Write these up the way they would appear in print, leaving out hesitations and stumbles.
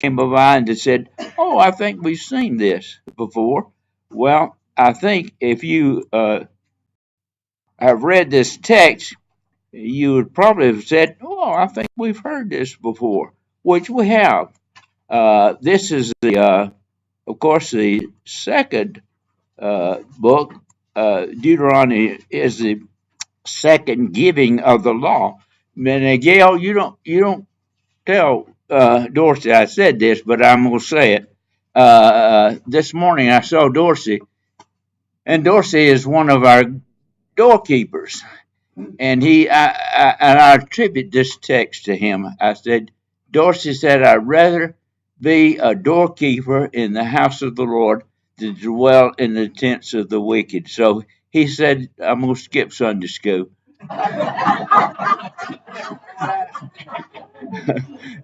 came by and said, "Oh, I think we've seen this before." Well, I think if you have read this text, you would probably have said, "Oh, I think we've heard this before," which we have. This is of course, the second book. Deuteronomy is the second giving of the law. And Gail, you don't tell Dorsey I said this, but I'm gonna say it. This morning I saw Dorsey, and Dorsey is one of our doorkeepers, and I attribute this text to him. I said, Dorsey said, "I'd rather be a doorkeeper in the house of the Lord than dwell in the tents of the wicked." So he said, "I'm gonna skip Sunday school."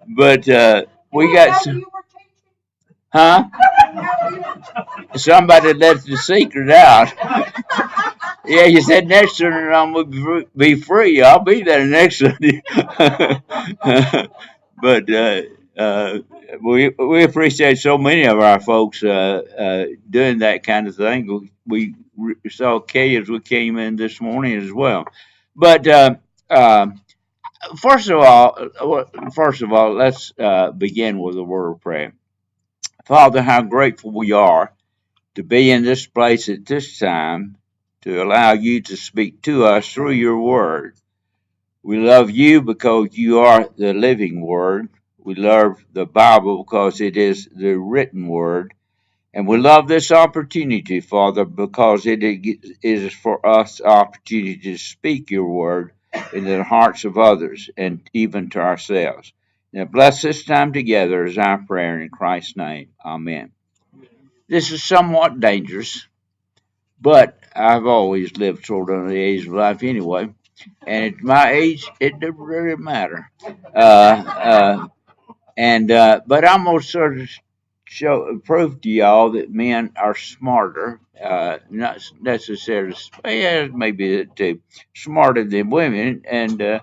But we got some, huh? Somebody let the secret out. Yeah, you said next Sunday I'm gonna be free. I'll be there next Sunday. But we appreciate so many of our folks doing that kind of thing. We saw Kay as we came in this morning as well. But uh, first of all, let's begin with a word of prayer. Father, how grateful we are to be in this place at this time to allow you to speak to us through your word. We love you because you are the living word. We love the Bible because it is the written word. And we love this opportunity, Father, because it is for us opportunity to speak your word in the hearts of others and even to ourselves. Now bless this time together is our prayer in Christ's name. Amen. This is somewhat dangerous, but I've always lived sort of the age of life anyway. And at my age, it doesn't really matter. But I'm gonna sort of prove to y'all that men are smarter, not necessarily, yeah, maybe too, smarter than women. And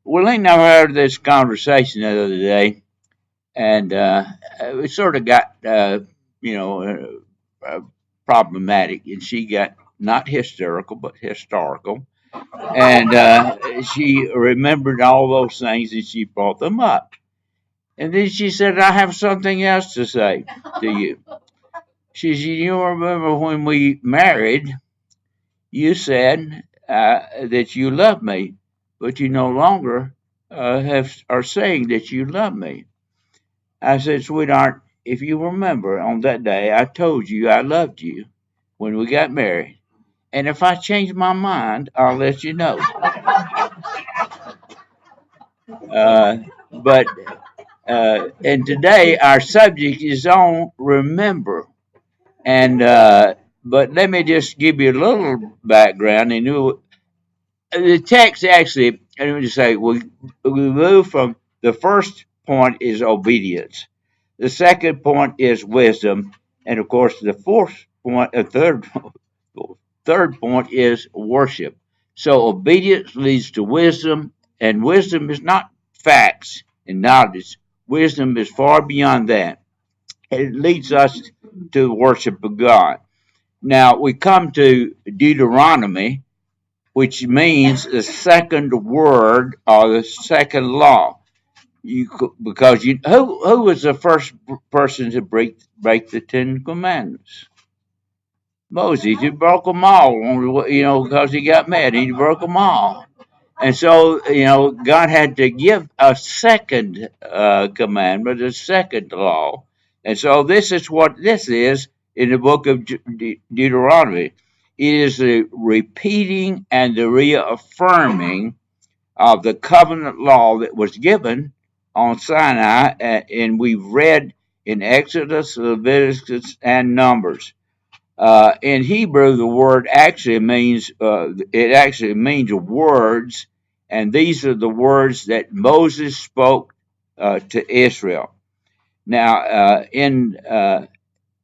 Willie and I heard this conversation the other day, and we sort of got, you know, problematic, and she got not hysterical but historical, and she remembered all those things and she brought them up. And then she said, "I have something else to say to you." She said, "You remember when we married, you said that you love me, but you no longer are saying that you love me." I said, "Sweetheart, if you remember on that day, I told you I loved you when we got married. And if I change my mind, I'll let you know." Uh, but and today our subject is on remember. And but let me just give you a little background. And the text actually, let me just say, we move from the first point is obedience. The second point is wisdom, and of course the third point is worship. So obedience leads to wisdom, and wisdom is not facts and knowledge. Wisdom is far beyond that. It leads us to the worship of God. Now we come to Deuteronomy, which means the second word or the second law. Because who was the first person to break the Ten Commandments? Moses. He broke them all, because he got mad. He broke them all. And so, God had to give a second commandment, a second law. And so, this is what this is in the book of Deuteronomy. It is the repeating and the reaffirming of the covenant law that was given on Sinai, and we've read in Exodus, Leviticus, and Numbers. In Hebrew, the word actually means words, and these are the words that Moses spoke to Israel. Now, in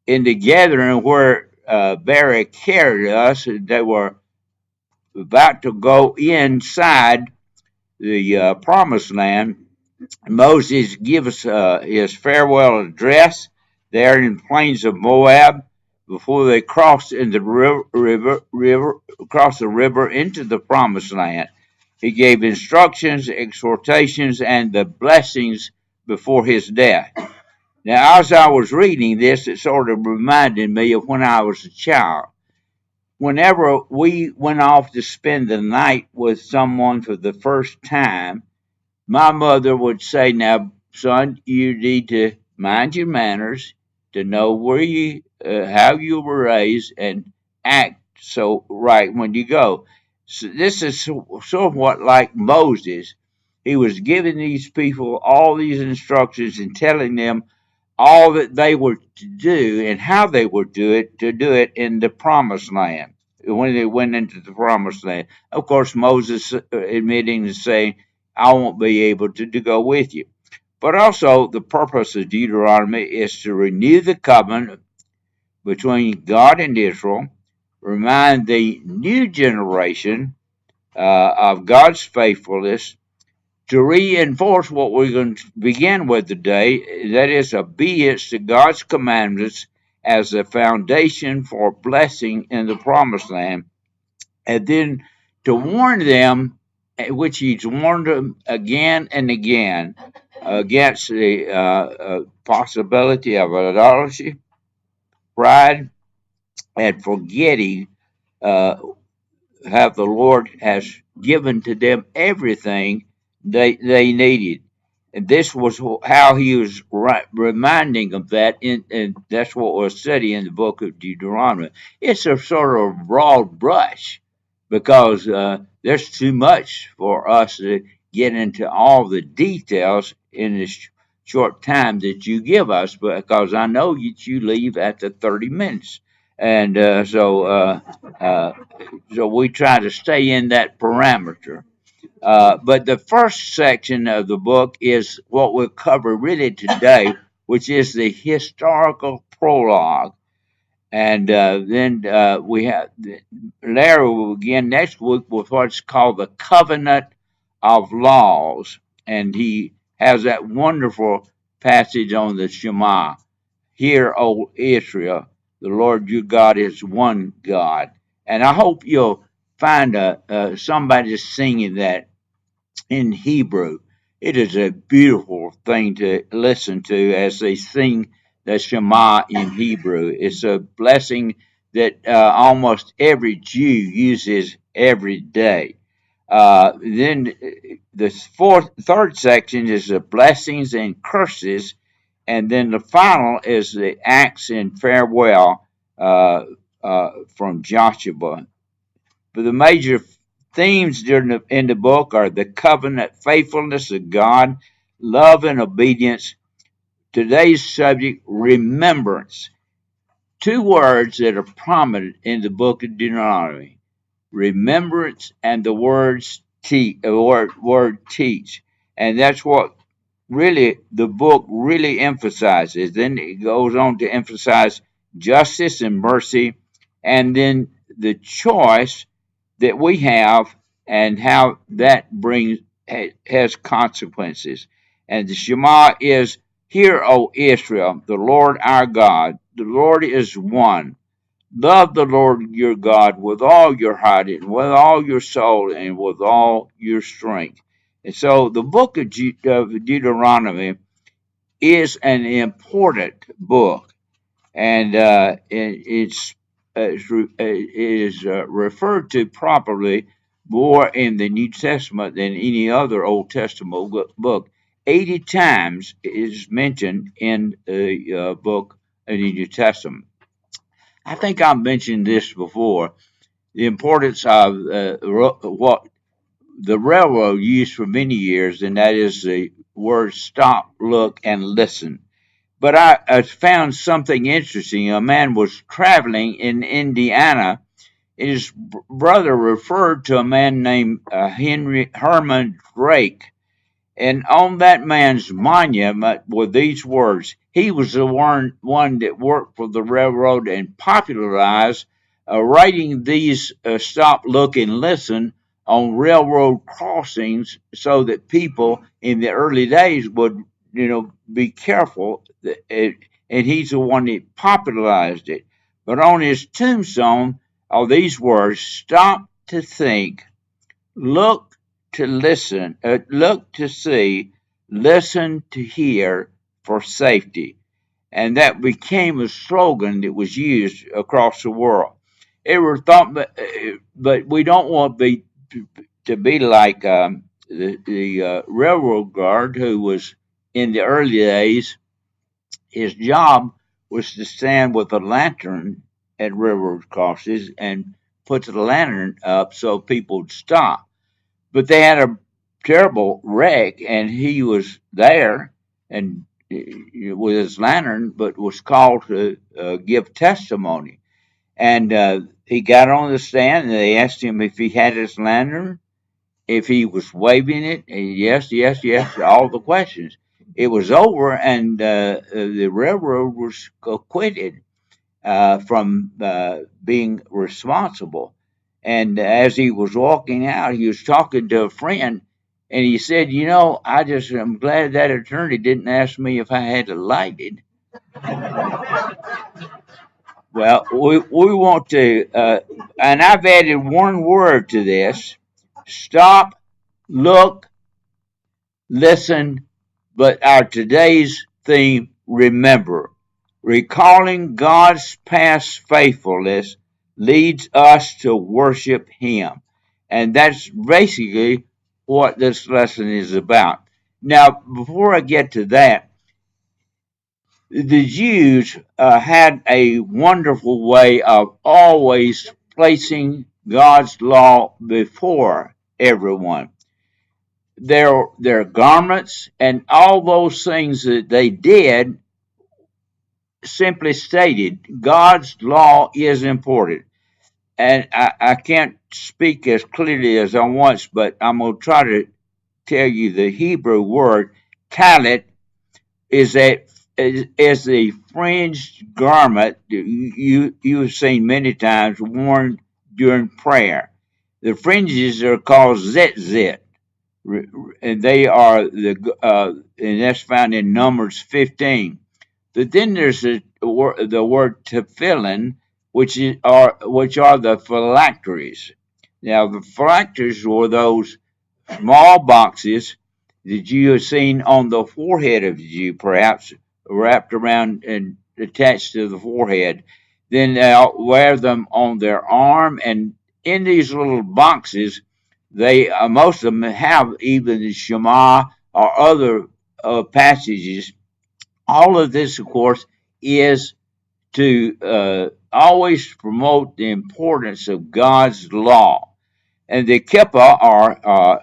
the gathering where Barry carried us, they were about to go inside the promised land. Moses gives his farewell address there in the plains of Moab before they cross in the cross the river into the promised land. He gave instructions, exhortations, and the blessings before his death. Now, as I was reading this, it sort of reminded me of when I was a child. Whenever we went off to spend the night with someone for the first time, my mother would say, "Now, son, you need to mind your manners, to know how you were raised, and act so right when you go." So this is somewhat like Moses. He was giving these people all these instructions and telling them all that they were to do and how they would do it to do it in the promised land when they went into the promised land. Of course, Moses admitting and saying, "I won't be able to go with you." But also, the purpose of Deuteronomy is to renew the covenant between God and Israel, remind the new generation of God's faithfulness, to reinforce what we're going to begin with today, that is obedience to God's commandments as a foundation for blessing in the promised land, and then to warn them, which he's warned them again and again, against the possibility of idolatry, pride, and forgetting uh, how the Lord has given to them everything they needed. And this was how he was reminding them that, and that's what we're studying in the book of Deuteronomy. It's a sort of broad brush because there's too much for us to get into all the details in this short time that you give us, because I know that you leave after 30 minutes. And so we try to stay in that parameter. But the first section of the book is what we'll cover really today, which is the historical prologue. And then we have Larry will begin next week with what's called the covenant of laws. And he has that wonderful passage on the Shema. "Hear, O Israel, the Lord your God is one God." And I hope you'll find somebody singing that in Hebrew. It is a beautiful thing to listen to as they sing the Shema in Hebrew. It's a blessing that almost every Jew uses every day. Then the third section is the blessings and curses, and then the final is the acts and farewell from Joshua. But the major themes in the book are the covenant faithfulness of God, love and obedience. Today's subject, remembrance. Two words that are prominent in the book of Deuteronomy: remembrance and the word teach. And that's what really the book really emphasizes. Then it goes on to emphasize justice and mercy, and then the choice that we have and how that has consequences. And the Shema is, "Hear, O Israel, the Lord our God, the Lord is one. Love the Lord your God with all your heart and with all your soul and with all your strength." And so the book of Deuteronomy is an important book, and it is referred to properly more in the New Testament than any other Old Testament book. 80 times is mentioned in the book of the New Testament. I think I've mentioned this before, the importance of what the railroad used for many years, and that is the word stop, look, and listen. But I found something interesting. A man was traveling in Indiana, and his brother referred to a man named Henry Herman Drake. And on that man's monument were these words. He was the one that worked for the railroad and popularized writing these stop, look, and listen on railroad crossings so that people in the early days would, be careful. And he's the one that popularized it. But on his tombstone are these words: stop to think, look to listen, look to see, listen to hear for safety. And that became a slogan that was used across the world. It was thought, but we don't want to be like the railroad guard who was in the early days. His job was to stand with a lantern at railroad crossings and put the lantern up so people would stop. But they had a terrible wreck, and he was there and with his lantern, but was called to give testimony. And he got on the stand, and they asked him if he had his lantern, if he was waving it, and yes, yes, yes, all the questions. It was over, and the railroad was acquitted from being responsible. And as he was walking out, he was talking to a friend, and he said, I'm glad that attorney didn't ask me if I had to light it. Well, we want to, and I've added one word to this: stop, look, listen, but our today's theme, remember. Recalling God's past faithfulness leads us to worship Him. And that's basically what this lesson is about. Now, before I get to that, the Jews had a wonderful way of always placing God's law before everyone. Their garments and all those things that they did simply stated God's law is important. And I can't speak as clearly as I once, but I'm going to try to tell you the Hebrew word talit is a fringed garment that you've seen many times worn during prayer. The fringes are called zitzit, and they are and that's found in Numbers 15. But then there's the word tefillin, which are the phylacteries. Now the phylacteries were those small boxes that you have seen on the forehead of the Jew, perhaps wrapped around and attached to the forehead. Then they'll wear them on their arm, and in these little boxes, they most of them have even the Shema or other passages. All of this, of course, is to always promote the importance of God's law. And the kippah, or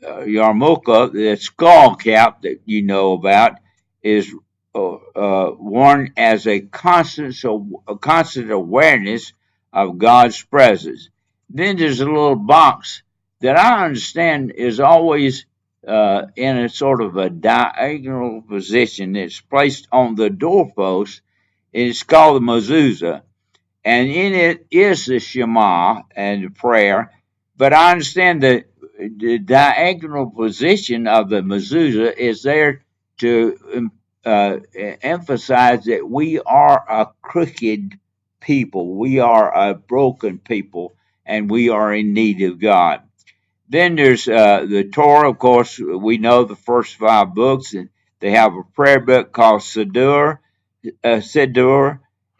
yarmulke, the skull cap that you know about, is worn as a constant awareness of God's presence. Then there's a little box that I understand is always in a sort of a diagonal position. It's placed on the doorpost. It's called the mezuzah, and in it is the Shema and the prayer. But I understand that the diagonal position of the mezuzah is there to emphasize that we are a crooked people, we are a broken people, and we are in need of God. Then there's the Torah, of course. We know the first 5 books, and they have a prayer book called Siddur,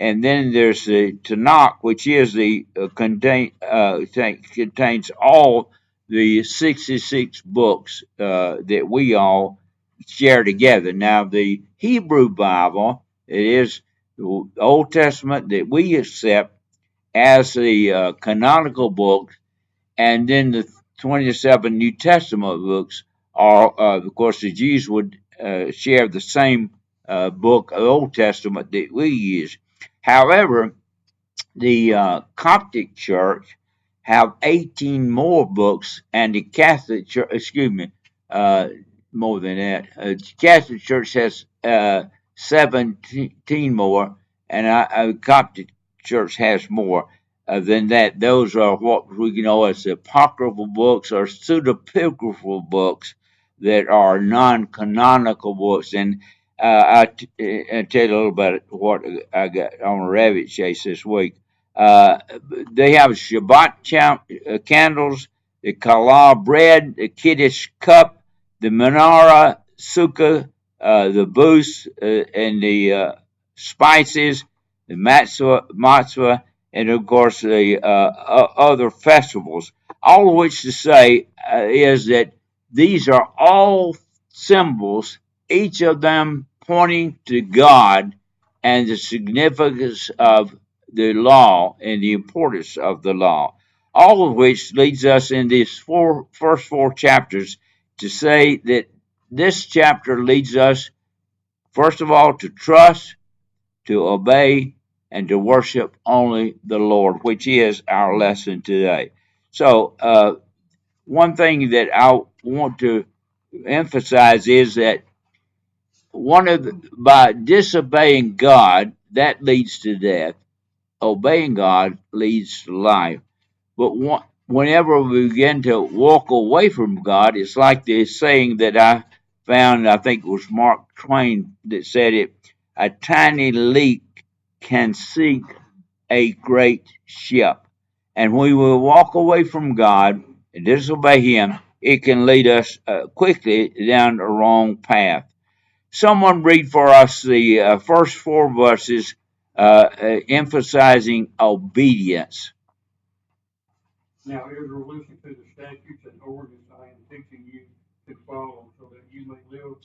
and then there's the Tanakh, which is the contains all the 66 books that we all share together. Now, the Hebrew Bible, it is the Old Testament that we accept as the canonical book, and then the 27 New Testament books are, of course, the Jews would share the same book of Old Testament that we use. However, the Coptic Church have 18 more books, and the Catholic Church, more than that. The Catholic Church has 17 more, and the Coptic Church has more. than that. Those are what we know as apocryphal books or pseudepigraphal books that are non-canonical books. And I tell you a little bit what I got on a rabbit chase this week. Uh, they have Shabbat candles, the Kala bread, the Kiddush cup, the menorah, sukkah, the booths, and the spices, the matzah, and of course the other festivals. All of which to say is that these are all symbols, each of them pointing to God and the significance of the law and the importance of the law. All of which leads us in these first four chapters to say that this chapter leads us, first of all, to trust, to obey, and to worship only the Lord, which is our lesson today. So, one thing that I want to emphasize is that by disobeying God, that leads to death. Obeying God leads to life. But whenever we begin to walk away from God, it's like the saying that I found, I think it was Mark Twain that said it, a tiny leak can sink a great ship. And when we walk away from God and disobey Him, it can lead us quickly down the wrong path. Someone read for us the first four verses emphasizing obedience. Now, Israel, listen to the statutes and ordinances I am teaching you to follow, so that you may live,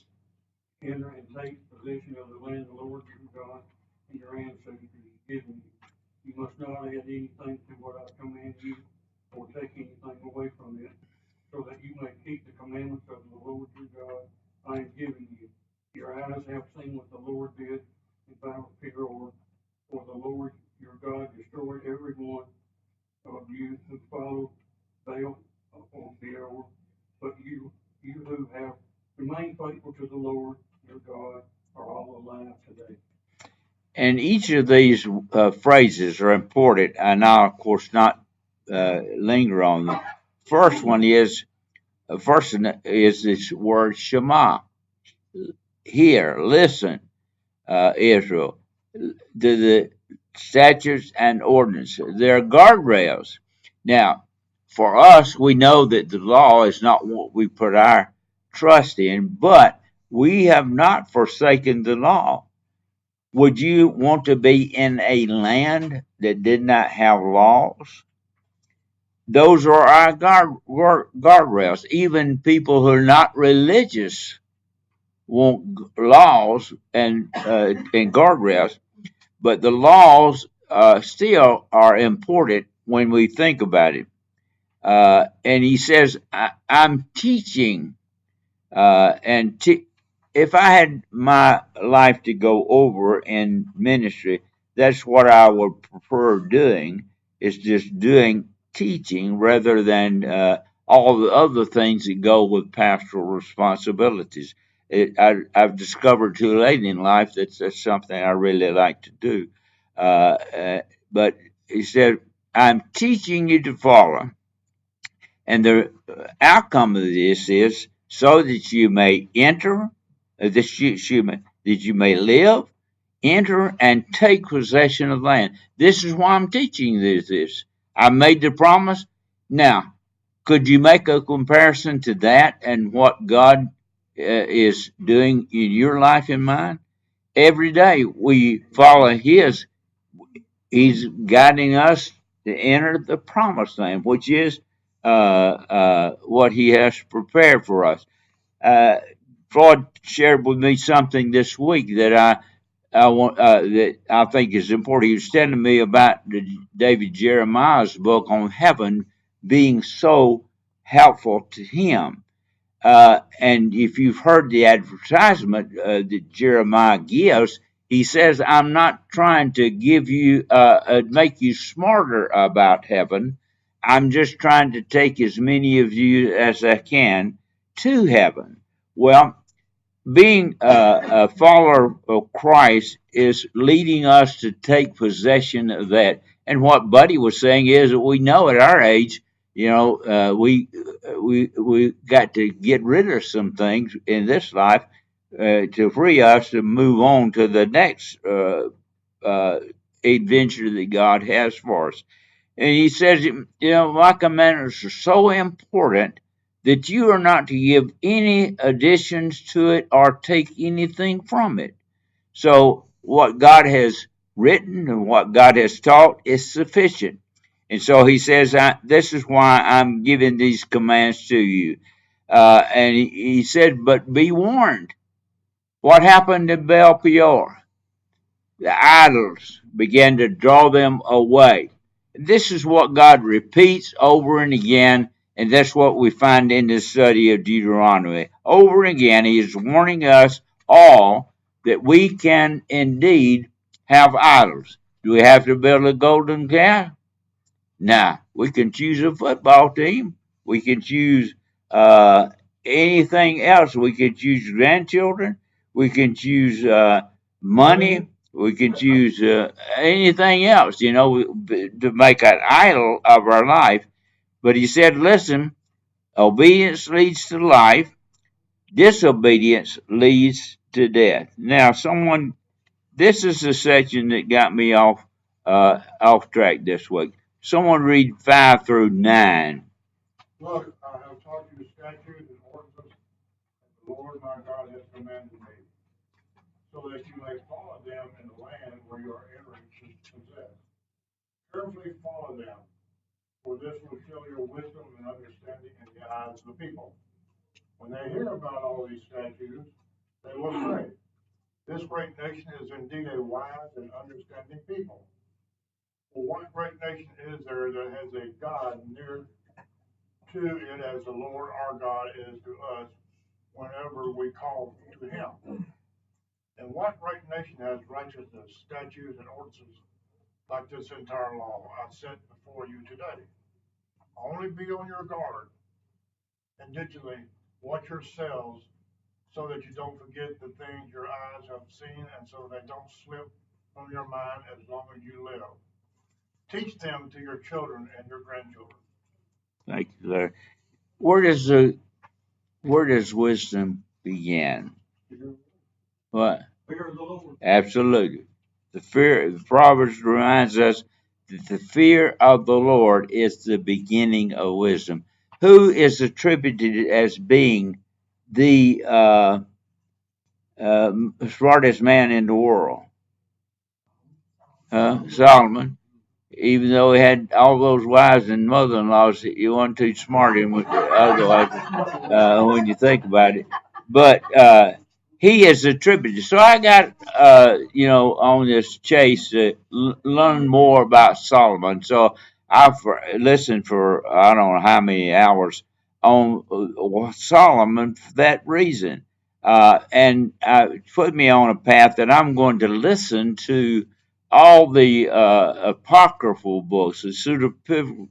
enter, and take possession of the land the Lord your God and your ancestors has given you. You must not add anything to what I command you, or take anything away from it, so that you may keep the commandments of the Lord your God I am giving you. Your eyes have seen what the Lord did in Battle of Peor, for the Lord your God destroyed every one of you who followed Baal or Peor, but you who have remained faithful to the Lord your God are all alive today. And each of these phrases are important, and I'll, of course, not linger on them. First one is this word Shema. Hear, listen, Israel, to the statutes and ordinances. They're guardrails. Now, for us, we know that the law is not what we put our trust in, but we have not forsaken the law. Would you want to be in a land that did not have laws? Those are our guardrails. Even people who are not religious want laws and guardrails, but the laws still are important when we think about it. And he says, I'm teaching, and if I had my life to go over in ministry, that's what I would prefer doing, is just doing teaching rather than all the other things that go with pastoral responsibilities. I've discovered too late in life that's something I really like to do. But he said, I'm teaching you to follow. And the outcome of this is so that you may enter, that you may live, enter, and take possession of land. This is why I'm teaching this. I made the promise. Now, could you make a comparison to that and what God is doing in your life and mine? Every day we follow He's guiding us to enter the promised land, which is what He has prepared for us. Floyd shared with me something this week that I think is important. He was telling me about David Jeremiah's book on heaven being so helpful to him. And if you've heard the advertisement that Jeremiah gives, he says, I'm not trying to make you smarter about heaven. I'm just trying to take as many of you as I can to heaven. Well, being a follower of Christ is leading us to take possession of that And what Buddy was saying is that we know at our age, we got to get rid of some things in this life to free us to move on to the next uh, adventure that God has for us. And he says, my commandments are so important that you are not to give any additions to it or take anything from it. So what God has written and what God has taught is sufficient. And so he says, this is why I'm giving these commands to you. And he said, but be warned. What happened to Baal Peor? The idols began to draw them away. This is what God repeats over and again, and that's what we find in the study of Deuteronomy. Over and again, He is warning us all that we can indeed have idols. Do we have to build a golden calf? Nah, we can choose a football team. We can choose anything else. We can choose grandchildren. We can choose money. We can choose anything else, to make an idol of our life. But he said, listen, obedience leads to life. Disobedience leads to death. Now, this is the section that got me off track this week. Someone read 5 through 9. Look, I have taught you statutes and ordinances that the Lord my God has commanded me, so that you may follow them in the land where you are entering to possess. Carefully follow them, for this will show your wisdom and understanding in the eyes of the people. When they hear about all these statutes, they will say, this great nation is indeed a wise and understanding people. For what great nation is there that has a God near to it as the Lord our God is to us whenever we call to him? And what great nation has righteousness, statutes, and ordinances like this entire law I set before you today? Only be on your guard and diligently watch yourselves so that you don't forget the things your eyes have seen and so they don't slip from your mind as long as you live. Teach them to your children and your grandchildren. Thank you, Larry. Where does wisdom begin? What? Fear of the Lord. Absolutely. The Proverbs reminds us that the fear of the Lord is the beginning of wisdom. Who is attributed as being the smartest man in the world? Solomon. Even though he had all those wives and mother-in-laws, he wasn't too smart in with otherwise when you think about it. But he is attributed. So I got on this chase to learn more about Solomon. So I've listened for I don't know how many hours on Solomon for that reason, and put me on a path that I'm going to listen to all the apocryphal books, the pseudepigrapal,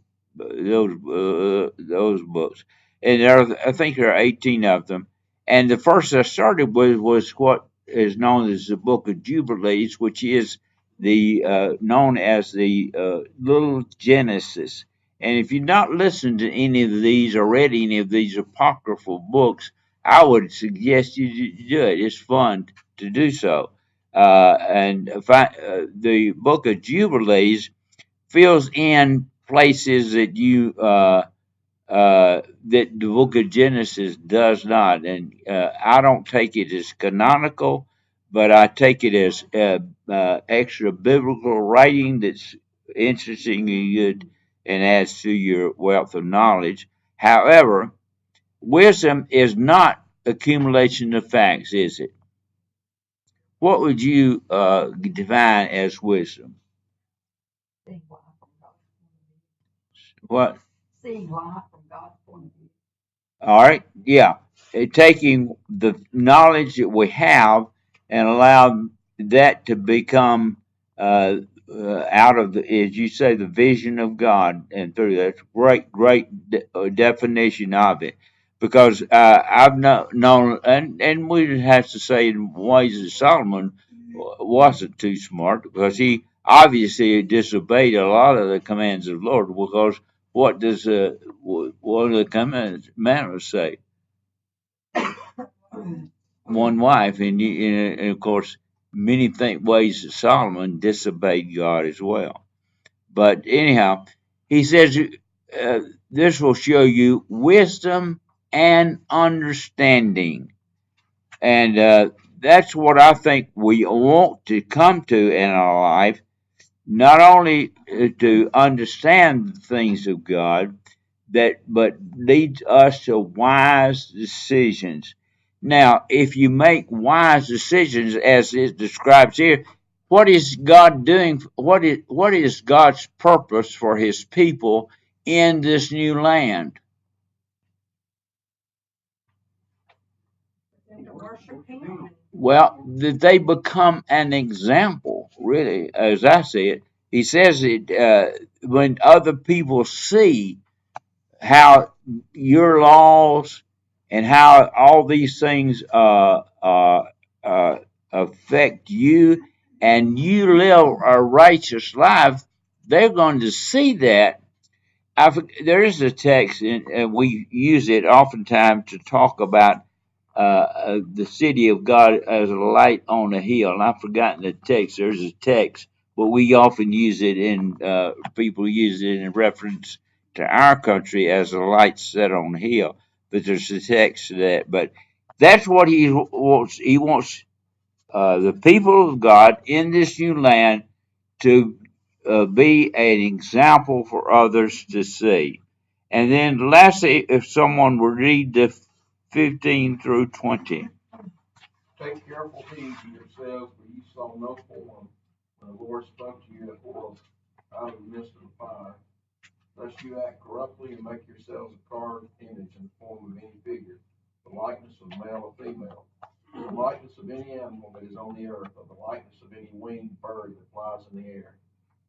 those books, and I think there are 18 of them. And the first I started with was what is known as the Book of Jubilees, which is the known as the Little Genesis. And if you've not listened to any of these or read any of these apocryphal books, I would suggest you do it. It's fun to do so. And the Book of Jubilees fills in places that that the Book of Genesis does not, and I don't take it as canonical, but I take it as extra biblical writing that's interesting and good and adds to your wealth of knowledge. However, wisdom is not accumulation of facts, is it? What would you define as wisdom? What? Seeing life from God's point of view. All right, yeah. Taking the knowledge that we have and allow that to become out of as you say, the vision of God, and through that great definition of it. Because I've known, and we have to say in ways that Solomon wasn't too smart because he obviously disobeyed a lot of the commands of the Lord, because what does one of the commandments say? One wife, and of course, many ways that Solomon disobeyed God as well. But anyhow, he says this will show you wisdom and understanding. And that's what I think we want to come to in our life, not only to understand the things of God, but leads us to wise decisions. Now, if you make wise decisions, as it describes here, what is God doing? What is God's purpose for His people in this new land? To worship him. Well, that they become an example, really, as I see it. He says it when other people see how your laws and how all these things affect you, and you live a righteous life, they're going to see that. There is a text, and we use it oftentimes to talk about the city of God as a light on a hill. And I've forgotten the text. There's a text, but we often use it people use it in reference to our country as a light set on a hill. But there's a text to that. But that's what he wants. He wants the people of God in this new land to be an example for others to see. And then lastly, if someone would read the 15 through 20. Take careful heed to yourselves, for you saw no form when the Lord spoke to you at Horeb out of the midst of the fire, lest you act corruptly and make yourselves a carved image in the form of any figure, the likeness of male or female, the likeness of any animal that is on the earth, or the likeness of any winged bird that flies in the air,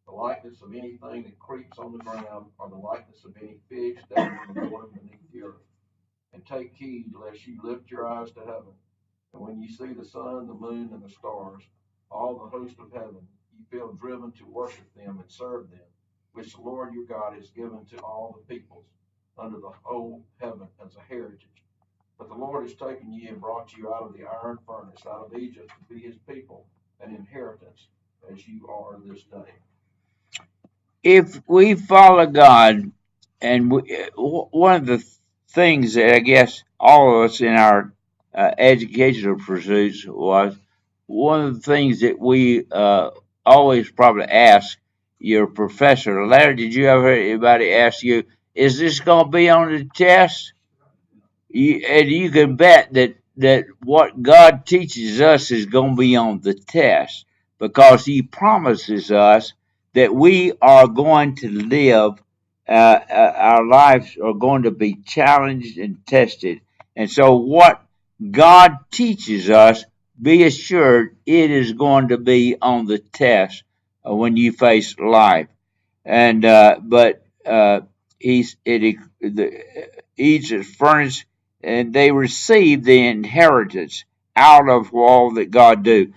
the likeness of anything that creeps on the ground, or the likeness of any fish that is in the water beneath the earth. And take heed lest you lift your eyes to heaven, and when you see the sun, the moon, and the stars, all the host of heaven, you feel driven to worship them and serve them, which the Lord your God has given to all the peoples under the whole heaven as a heritage. But the Lord has taken you and brought you out of the iron furnace, out of Egypt, to be his people, an inheritance, as you are this day. If we follow God, and one of the things that I guess all of us in our educational pursuits was one of the things that we always probably ask your professor. Larry, did you ever hear anybody ask you, is this going to be on the test? And you can bet that what God teaches us is going to be on the test, because He promises us that we are going to live, our lives are going to be challenged and tested. And so, what God teaches us, be assured it is going to be on the test when you face life. And but he's it the Egypt's furnace, and they received the inheritance out of all that God did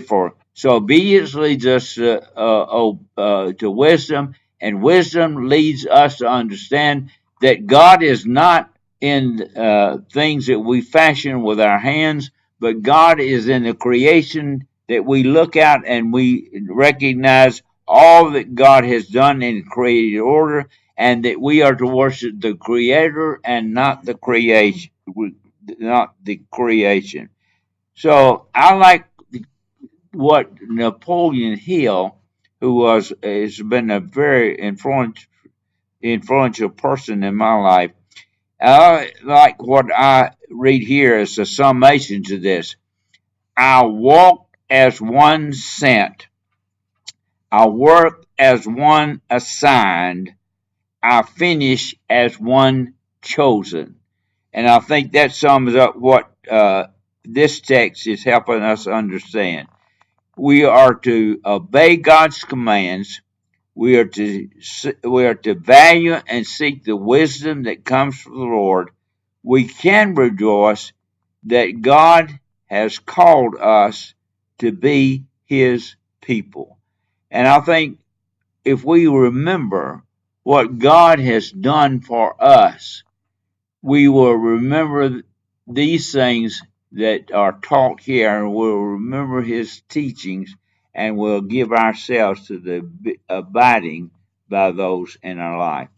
for them. So obedience leads us to wisdom, and wisdom leads us to understand that God is not in things that we fashion with our hands, but God is in the creation that we look at and we recognize all that God has done in created order, and that we are to worship the Creator and not the creation, not the creation. So I like what Napoleon Hill, who has been a very influential person in my life. I like what I read here as a summation to this. I walk as one sent. I work as one assigned. I finish as one chosen. And I think that sums up what this text is helping us understand. We are to obey God's commands. We are to value and seek the wisdom that comes from the Lord. We can rejoice that God has called us to be His people. And I think if we remember what God has done for us, we will remember these things that are taught here, and we'll remember his teachings, and we'll give ourselves to the abiding by those in our life.